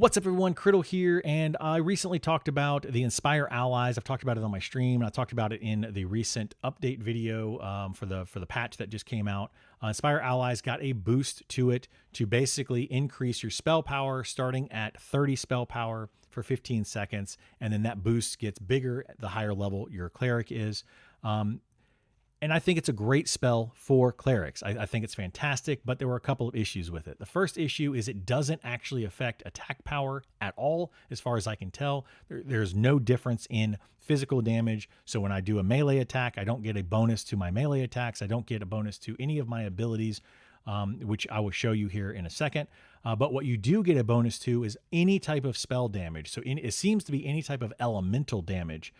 What's up, everyone? Criddle here, and I recently talked about the Inspire Allies. I've talked about it on my stream, and I talked about it in the recent update video for the patch that just came out. Inspire Allies got a boost to it to basically increase your spell power, starting at 30 spell power for 15 seconds, and then that boost gets bigger the higher level your cleric is. And I think it's a great spell for clerics. I think it's fantastic, but there were a couple of issues with it. The first issue is it doesn't actually affect attack power at all, as far as I can tell. There's no difference in physical damage. So when I do a melee attack, I don't get a bonus to my melee attacks. I don't get a bonus to any of my abilities, which I will show you here in a second. But what you do get a bonus to is any type of spell damage. So it seems to be any type of elemental damage.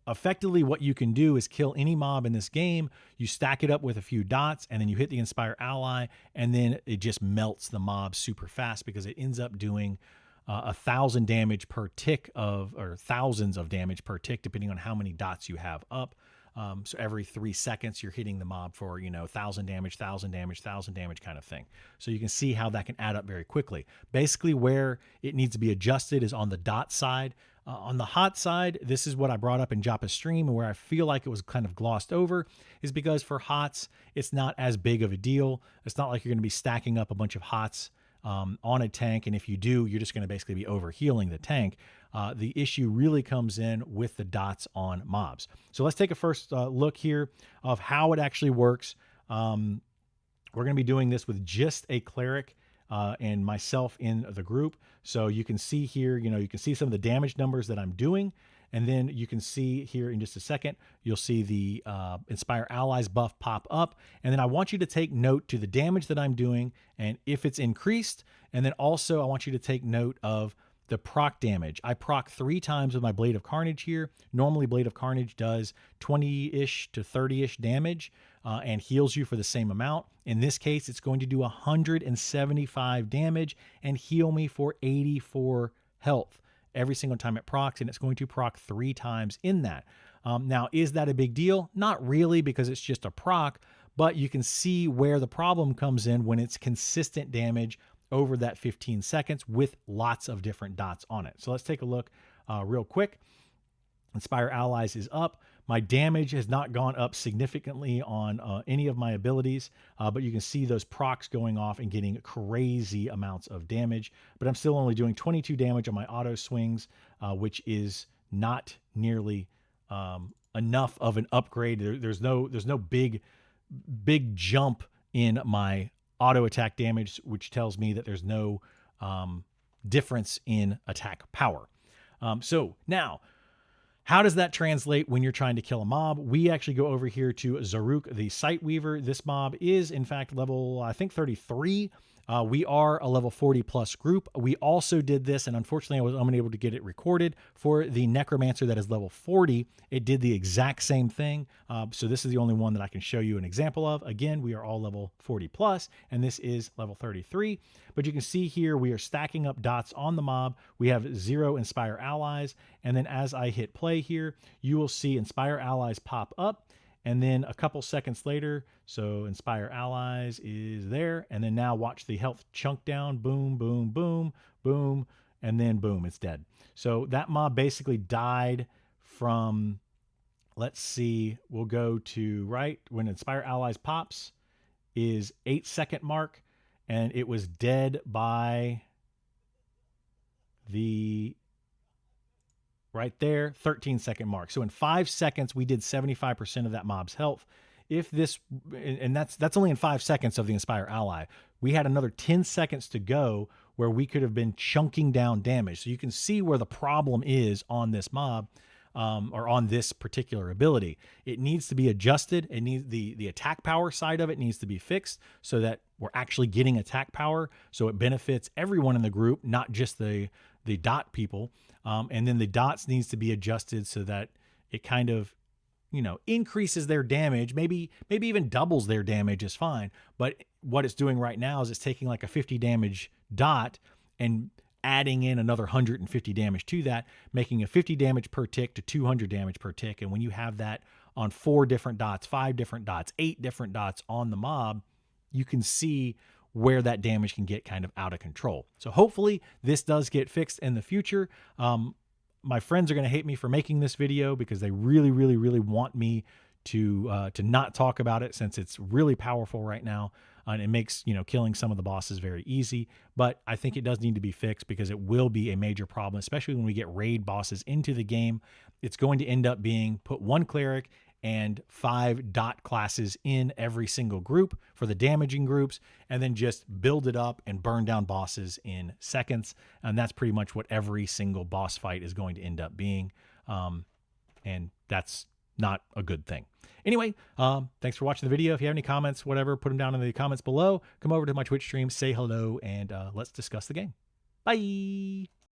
Effectively, what you can do is kill any mob in this game. You stack it up with a few dots, and then you hit the Inspire Ally, and then it just melts the mob super fast because it ends up doing 1,000 damage per tick or thousands of damage per tick, depending on how many dots you have up. So every 3 seconds, you're hitting the mob for, 1,000 damage, 1,000 damage, 1,000 damage kind of thing. So you can see how that can add up very quickly. Basically, where it needs to be adjusted is on the dot side. On the hot side, this is what I brought up in Joppa's stream, and where I feel like it was kind of glossed over is because for hots, it's not as big of a deal. It's not like you're going to be stacking up a bunch of hots on a tank, and if you do, you're just going to basically be overhealing the tank. The issue really comes in with the dots on mobs. So let's take a first look here of how it actually works. We're going to be doing this with just a cleric and myself in the group. So you can see here, you can see some of the damage numbers that I'm doing. And then you can see here in just a second, you'll see the Inspire Allies buff pop up. And then I want you to take note to the damage that I'm doing and if it's increased. And then also I want you to take note of the proc damage. I proc 3 times with my Blade of Carnage here. Normally Blade of Carnage does 20-ish to 30-ish damage and heals you for the same amount. In this case, it's going to do 175 damage and heal me for 84 health every single time it procs, and it's going to proc 3 times in that. Now, is that a big deal? Not really, because it's just a proc, but you can see where the problem comes in when it's consistent damage over that 15 seconds with lots of different dots on it. So let's take a look real quick. Inspire Allies is up. My damage has not gone up significantly on any of my abilities, but you can see those procs going off and getting crazy amounts of damage. But I'm still only doing 22 damage on my auto swings, which is not nearly enough of an upgrade. There's no big jump in my auto attack damage, which tells me that there's no difference in attack power. So now, how does that translate when you're trying to kill a mob? We actually go over here to Zaruk, the Sight Weaver. This mob is, in fact, level, I think, 33. We are a level 40 plus group. We also did this, and unfortunately I was unable to get it recorded, for the Necromancer that is level 40. It did the exact same thing. So this is the only one that I can show you an example of. Again, we are all level 40 plus, and this is level 33. But you can see here we are stacking up dots on the mob. We have 0 Inspire Allies, and then as I hit play here, you will see Inspire Allies pop up. And then a couple seconds later, so Inspire Allies is there. And then now watch the health chunk down. Boom, boom, boom, boom. And then boom, it's dead. So that mob basically died from, let's see, we'll go to right when Inspire Allies pops is 8-second mark. And it was dead by the right there, 13-second mark. So in 5 seconds, we did 75% of that mob's health. If this, and that's only in 5 seconds of the Inspire Ally. We had another 10 seconds to go where we could have been chunking down damage. So you can see where the problem is on this mob, or on this particular ability. It needs to be adjusted. It needs the attack power side of it needs to be fixed so that we're actually getting attack power. So it benefits everyone in the group, not just the dot people. And then the dots needs to be adjusted so that it kind of, increases their damage, maybe even doubles their damage is fine. But what it's doing right now is it's taking like a 50 damage dot and adding in another 150 damage to that, making a 50 damage per tick to 200 damage per tick. And when you have that on 4 different dots, 5 different dots, 8 different dots on the mob, you can see where that damage can get kind of out of control. So hopefully this does get fixed in the future. My friends are going to hate me for making this video because they really, really, really want me to not talk about it, since it's really powerful right now. And it makes, killing some of the bosses very easy. But I think it does need to be fixed, because it will be a major problem, especially when we get raid bosses into the game. It's going to end up being put 1 cleric and 5 dot classes in every single group for the damaging groups, and then just build it up and burn down bosses in seconds. And that's pretty much what every single boss fight is going to end up being. And that's not a good thing. Anyway, thanks for watching the video. If you have any comments, whatever, put them down in the comments below. Come over to my Twitch stream, say hello, and let's discuss the game. Bye.